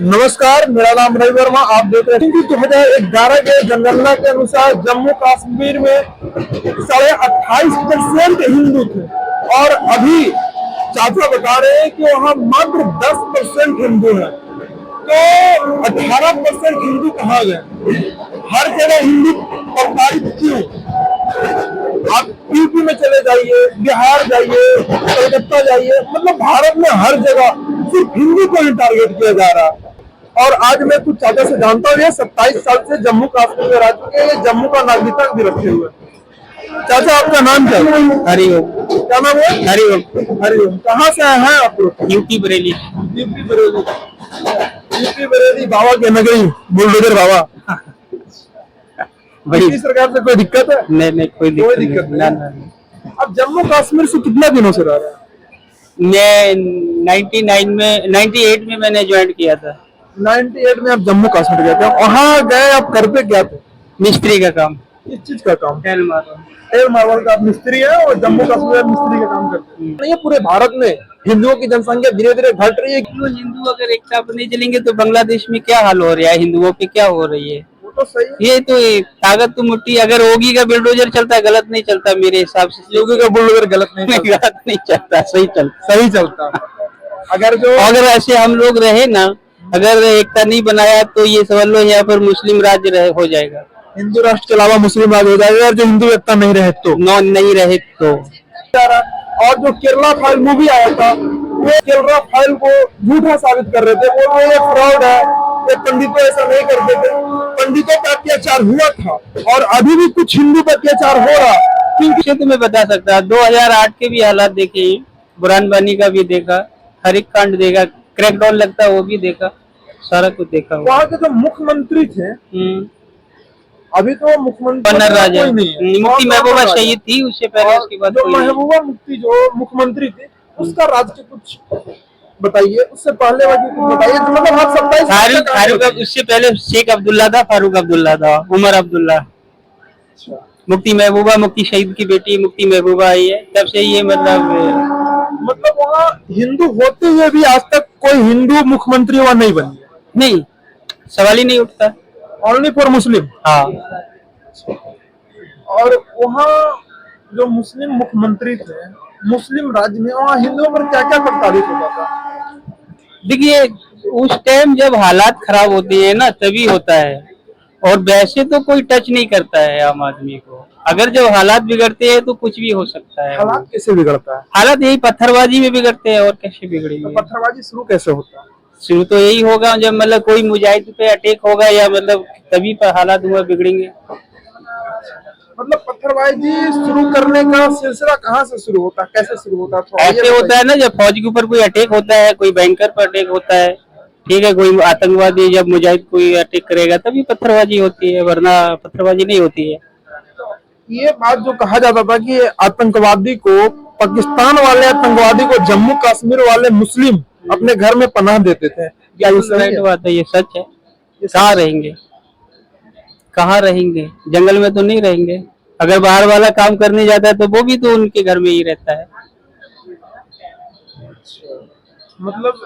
नमस्कार, मेरा नाम रवि वर्मा। आप देख रहे हैं कि 2011 के जनगणना के अनुसार जम्मू कश्मीर में 28.5% हिंदू थे और अभी चाचा बता रहे हैं कि वहाँ मात्र 10% हिंदू है। तो 18% हिंदू कहाँ गए? हर जगह हिंदू प्रताड़ित क्यों? आप यूपी में चले जाइए, बिहार जाइए, कलकत्ता जाइए, मतलब भारत में हर जगह सिर्फ हिंदू को ही टारगेट किया जा रहा है। और आज मैं कुछ चाचा से जानता हूँ, ये 27 साल से जम्मू कश्मीर में रह चुके हैं, जम्मू का नागरिकता भी रखे हुए। चाचा आपका नाम क्या है? हरिओम। क्या नाम है? हरिओम। हरिओम। कहाँ से आए हैं आप लोग? UP Bareilly. UP Bareilly. UP Bareilly बाबा के नगरी, बुलडोजर बाबा। वही सरकार से कोई दिक्कत है? नहीं, कोई दिक्कत नहीं। अब जम्मू कश्मीर से कितने दिनों से रह रहे हैं? मैं 98 में मैंने ज्वाइन किया था। 98 में आप जम्मू कश्मीर गए थे। वहाँ गए, आप करते क्या थे? मिस्त्री का काम। किस चीज का काम? टेल मारो। टेल मार्बल का आप मिस्त्री है और जम्मू कश्मीर में मिस्त्री का काम करते हैं। ये पूरे भारत में हिंदुओं की जनसंख्या धीरे धीरे घट रही है। हिंदू अगर एक साथ नहीं चलेंगे तो बांग्लादेश में क्या हाल हो रहा है, हिंदुओं पे क्या हो रही है? वो तो सही है। ये तो ताकत तो मुट्ठी, अगर योगी का बुलडोजर चलता है गलत नहीं चलता मेरे हिसाब से। योगी का बुलडोजर गलत नहीं चलता, सही चलता। अगर ऐसे हम लोग रहे ना, अगर एकता नहीं बनाया तो ये समझ लो यहाँ पर मुस्लिम राज्य हो जाएगा। हिंदू राष्ट्र के अलावा मुस्लिम राज्य हो जाएगा, और जो हिंदू एकता नहीं रहे तो नहीं रहे तो। और जो केरला फाइल मूवी आया था, वो केरला फाइल को झूठा साबित कर रहे थे, वो ये फ्रॉड है, ये पंडितों ऐसा नहीं करते थे। पंडितों पर अत्याचार हुआ था और अभी भी कुछ हिंदू पर अत्याचार हो रहा। क्योंकि तुम्हें बता सकता है 2008 के भी हालात देखे, बुरहान वानी का भी देखा, हरिक कांड देखा, क्रैकडाउन लगता है वो भी देखा, सारा कुछ देखा। वहाँ के जो मुख्यमंत्री थे, अभी तो मुख्यमंत्री मुफ्ती महबूबा शहीद थी, उससे पहले उसके बाद जो महबूबा मुफ्ती जो मुख्यमंत्री थे, उसका राज्य कुछ बताइए, उससे पहले वाली कुछ बताइए। मतलब आप 27 उससे पहले शेख अब्दुल्ला था, फारूक अब्दुल्ला था, उमर अब्दुल्ला। मुफ्ती महबूबा, मुफ्ती शहीद की बेटी मुफ्ती महबूबा आई है, तब से ये मतलब वहाँ हिंदू होते हुए भी आज तक कोई हिंदू मुख्यमंत्री वहाँ नहीं बनी है? नहीं, सवाल ही नहीं उठता। Only for Muslim. हाँ। और वहाँ जो मुस्लिम मुख्यमंत्री थे, मुस्लिम राज्य में, वहाँ हिंदुओं पर क्या क्या प्रताड़ित होता था? देखिए, उस टाइम जब हालात खराब होते हैं ना तभी होता है, और वैसे तो कोई टच नहीं करता है आम आदमी को। अगर जब हालात बिगड़ते हैं तो कुछ भी हो सकता है। हालात कैसे बिगड़ता है? हालात यही पत्थरबाजी में बिगड़ते हैं, और कैसे बिगड़ेंगे? तो पत्थरबाजी शुरू कैसे होता है? शुरू तो यही होगा जब मतलब कोई मुजाहिद पे अटैक होगा, या मतलब तभी पर हालात हुआ बिगड़ेंगे। मतलब पत्थरबाजी शुरू करने का सिलसिला कहाँ से शुरू होता है, कैसे शुरू होता है? ऐसे होता है ना, जब फौज के ऊपर कोई अटैक होता है, कोई बैंकर पर अटैक होता है, ठीक है, कोई आतंकवादी जब मुजाहिद कोई अटैक करेगा तभी पत्थरबाजी होती है, वरना पत्थरबाजी नहीं होती है। ये बात जो कहा जाता था कि आतंकवादी को, पाकिस्तान वाले आतंकवादी को जम्मू कश्मीर वाले मुस्लिम अपने घर में पनाह देते थे, क्या ये सही बात है? ये सच है। कहाँ रहेंगे? कहाँ रहेंगे? जंगल में तो नहीं रहेंगे। अगर बाहर वाला काम करने जाता है तो वो भी तो उनके घर में ही रहता है। मतलब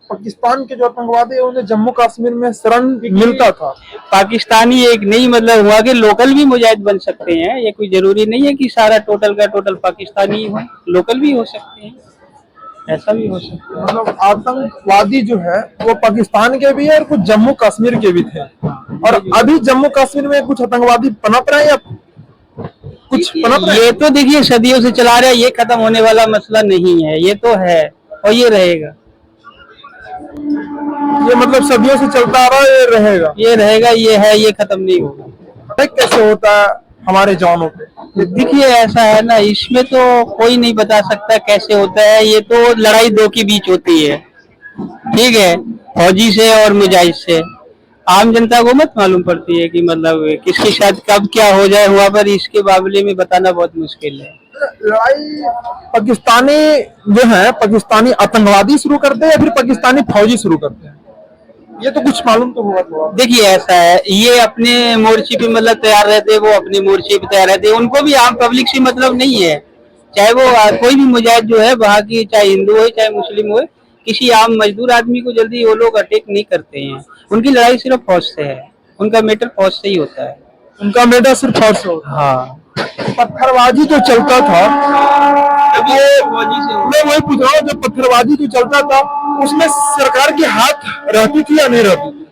पाकिस्तान के जो आतंकवादी है उन्हें जम्मू कश्मीर में शरण मिलता था। पाकिस्तानी एक नहीं, मतलब वहाँ के लोकल भी मुजाहिद बन सकते हैं। ये कोई जरूरी नहीं है कि सारा टोटल का टोटल पाकिस्तानी हो, लोकल भी हो सकते हैं, ऐसा भी हो सकता है। मतलब आतंकवादी जो है वो पाकिस्तान के भी है और कुछ जम्मू कश्मीर के भी थे। और अभी जम्मू कश्मीर में कुछ आतंकवादी पनप रहे हैं या कुछ पनप रहे हैं? ये तो देखिए सदियों से चला रहा है, ये खत्म होने वाला मसला नहीं है, ये तो है और ये रहेगा। ये मतलब सदियों से चलता आ रहा है, ये रहेगा, ये है, ये खत्म नहीं होगा। कैसे होता है हमारे जवानों पे? देखिए ऐसा है ना, इसमें तो कोई नहीं बता सकता कैसे होता है। ये तो लड़ाई दो के बीच होती है, ठीक है, फौजी से और मुजाहिद से। आम जनता को मत मालूम पड़ती है कि मतलब किसके साथ कब क्या हो जाए वहाँ पर, इसके बाबले में बताना बहुत मुश्किल है। लड़ाई पाकिस्तानी जो है, पाकिस्तानी आतंकवादी शुरू करते हैं या फिर पाकिस्तानी फौजी शुरू करते हैं? ये तो कुछ मालूम तो हुआ थोड़ा। देखिए ऐसा है, ये अपने मोर्चे पे मतलब तैयार रहते, वो अपने मोर्चे पे तैयार रहते, उनको भी आम पब्लिक से मतलब नहीं है। चाहे वो कोई भी मुजाहिद जो है वहाँ की, चाहे हिंदू हो चाहे मुस्लिम हो, किसी आम मजदूर आदमी को जल्दी वो लोग अटैक नहीं करते हैं। उनकी लड़ाई सिर्फ फौज से है, उनका मैटर फौज से ही होता है। उनका बेटा सिर्फ फौज से होता हाँ, है। पत्थरबाजी जो चलता था, मैं वही पूछ रहा हूँ, जो पत्थरबाजी जो चलता था उसमें सरकार के हाथ रहती थी या नहीं रहती थी?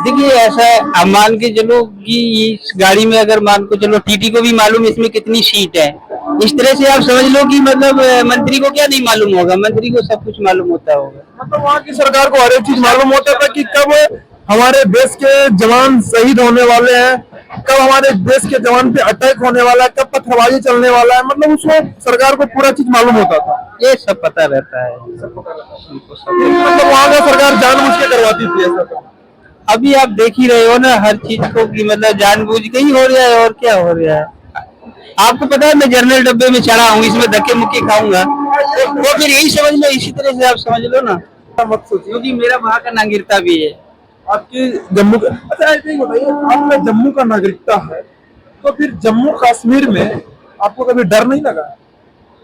देखिए ऐसा है, अब मान के चलो कि इस गाड़ी में अगर मान को चलो टीटी को भी मालूम है इसमें कितनी सीट है, इस तरह से आप समझ लो कि मतलब मंत्री को क्या नहीं मालूम होगा, मंत्री को सब कुछ मालूम होता होगा। मतलब वहाँ की सरकार को हर एक चीज मालूम होता था कि कब हमारे देश के जवान शहीद होने वाले हैं, कब हमारे देश के जवान पे अटैक होने वाला है, कब पत्थरबाजी चलने वाला है, मतलब उसको सरकार को पूरा चीज मालूम होता था। ये सब पता रहता है उनको सब। मतलब वहाँ का सरकार जानबूझ के करवाती थी ऐसा काम। अभी आप देख ही रहे हो ना हर चीज को कि मतलब जानबूझ के ही हो रहा है, और क्या हो रहा है। आपको पता है मैं जनरल डब्बे में चढ़ा हूँ, इसमें धक्के मुक्के खाऊंगा तो वो फिर यही समझ लो, इसी तरह से आप समझ लो ना, मत सोचिए क्योंकि मेरा वहां का नागरिकता भी है। आपकी जम्मू का, अच्छा ऐसे ही बताइए, आपका जम्मू का नागरिकता है तो फिर जम्मू कश्मीर में आपको कभी डर नहीं लगा?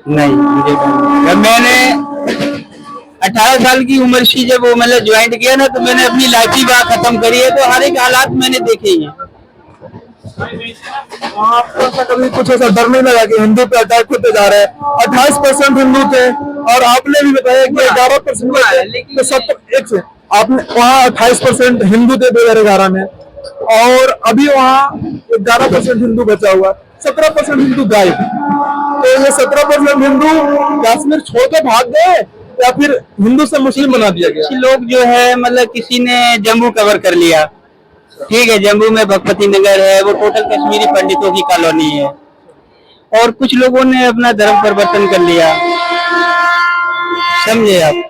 नहीं, मुझे जब मैंने 18 साल की उम्र से जब वो मतलब ज्वाइन किया ना, तो मैंने अपनी लाइफ ही वहाँ खत्म करी है, तो हर एक हालात मैंने देखे ही हैं। आपको ऐसा कभी कुछ ऐसा डर नहीं लगा कि हिंदू पे अटैक होते जा रहे हैं? 28% हिंदू थे और आपने भी बताया कि 11% तो 70 आपने वहाँ 28% हिंदू थे 2011 में, और अभी वहाँ 11% हिंदू बचा हुआ, 17% हिंदू गायब। तो ये 17% हिंदू कश्मीर छोड़ के भाग गए या फिर हिंदू से मुस्लिम बना दिया गया? कुछ लोग जो है मतलब किसी ने जम्मू कवर कर लिया, ठीक है, जम्मू में भगवती नगर है, वो टोटल कश्मीरी पंडितों की कॉलोनी है, और कुछ लोगों ने अपना धर्म परिवर्तन कर लिया, समझे आप,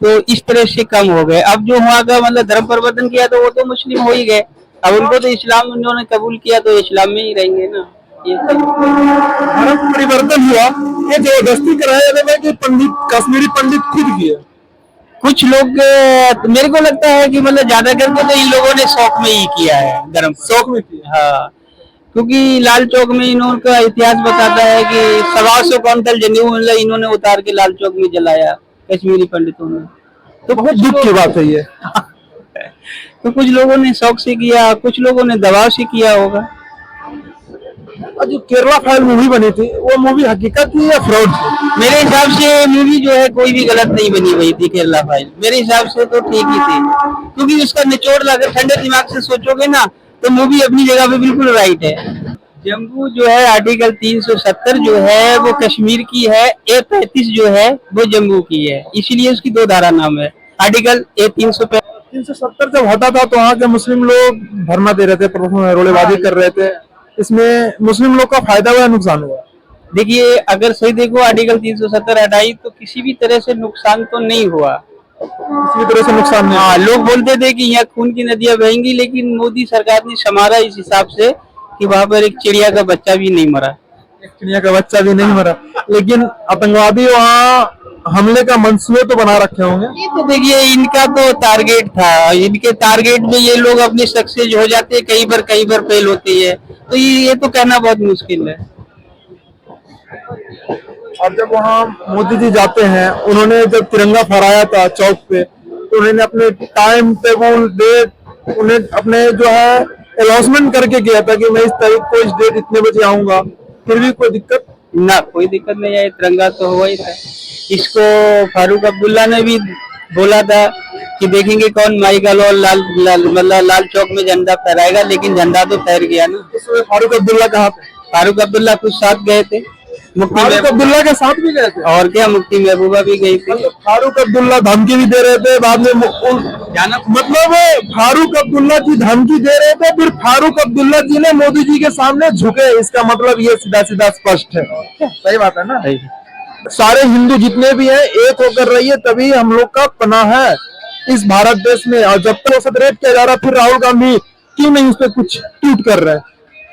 तो इस तरह से कम हो गए। अब जो वहाँ का मतलब धर्म परिवर्तन किया तो वो तो मुस्लिम हो ही गए, अब उनको तो इस्लाम उन्होंने कबूल किया तो इस्लाम में ही रहेंगे ना। ये धर्म परिवर्तन हुआ, ये जबरदस्ती कराया जाता है कि पंडित कश्मीरी पंडित खुद किए? कुछ लोग मेरे को लगता है कि मतलब ज्यादा करके तो इन लोगों ने शौक में ही किया है, धर्म शौक में किया। हाँ, क्योंकि लाल चौक में इन्होंने इतिहास बताता है कि 125 क्विंटल जनेऊ मतलब इन्होंने उतार के लाल चौक में जलाया कश्मीरी पंडितों ने, तो बहुत दुख की बात है ये। तो कुछ लोगों ने शौक से किया, कुछ लोगों ने दबाव से किया होगा। और जो केरला फाइल मूवी बनी थी, वो मूवी हकीकत थी या फ्रॉड थी? मेरे हिसाब से मूवी जो है कोई भी गलत नहीं बनी हुई थी, केरला फाइल मेरे हिसाब से तो ठीक ही थी, क्योंकि उसका निचोड़ अगर ठंडे दिमाग से सोचोगे ना तो मूवी अपनी जगह पे बिल्कुल राइट है। जम्मू जो है आर्टिकल 370 जो है वो कश्मीर की है, A35 जो है वो जम्मू की है, इसीलिए उसकी दो धारा नाम है, आर्टिकल A370 जब हटा था तो वहाँ के मुस्लिम लोग धरना दे रहे थे, रोड़ेबाजी कर रहे थे, इसमें मुस्लिम लोग का फायदा हुआ नुकसान हुआ? देखिए अगर सही देखो आर्टिकल 370 हटाई तो किसी भी तरह से नुकसान तो नहीं हुआ, किसी भी तरह से नुकसान नहीं। हाँ, लोग बोलते थे कि यहाँ खून की नदियां बहेंगी, लेकिन मोदी सरकार ने संभाला इस हिसाब से कि वहाँ पर एक चिड़िया का बच्चा भी नहीं मरा। एक चिड़िया का बच्चा भी नहीं मरा, लेकिन आतंकवादी वहाँ हमले का मंसूबे तो बना रखे होंगे। ये तो देखिए इनका तो टारगेट था, इनके टारगेट में ये लोग अपने सक्सेस हो जाते हैं, कई बार फेल होती है, तो ये तो कहना बहुत मुश्किल है। और जब वहाँ मोदी जी जाते हैं, उन्होंने जब तिरंगा फहराया था चौक पे, तो उन्होंने अपने टाइम टेबल डेट उन्हें अपने जो है अनाउंसमेंट करके किया था कि मैं इस तारीख को इस डेट इतने बजे आऊंगा, फिर भी कोई दिक्कत ना, कोई दिक्कत नहीं आई, तिरंगा तो हुआ ही था। इसको फारूक अब्दुल्ला ने भी बोला था कि देखेंगे कौन माइकल और लाल चौक में झंडा फहराएगा, लेकिन झंडा तो फहर गया ना। फारूक अब्दुल्ला कहाँ पे? फारूक अब्दुल्ला कुछ साथ गए थे, फारूक अब्दुल्ला के साथ भी गए थे, और क्या मुफ्ती महबूबा भी गई थी। फारूक अब्दुल्ला धमकी भी दे रहे थे, बाद में मतलब फारूक अब्दुल्ला की धमकी दे रहे थे, फिर फारूक अब्दुल्ला जी ने मोदी जी के सामने झुके, इसका मतलब ये सीधा सीधा स्पष्ट है। सही बात है ना? सारे हिंदू जितने भी हैं एक होकर रहिए, तभी हम लोग का पनाह है इस भारत देश में। और जब तक औसत रेट किया जा रहा, फिर राहुल गांधी क्यों नहीं उस पर कुछ ट्वीट कर रहे हैं?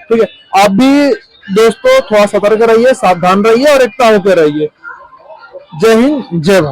ठीक है, आप भी दोस्तों थोड़ा सतर्क रहिए, सावधान रहिए और एकता होकर रहिए। जय हिंद, जय भारत।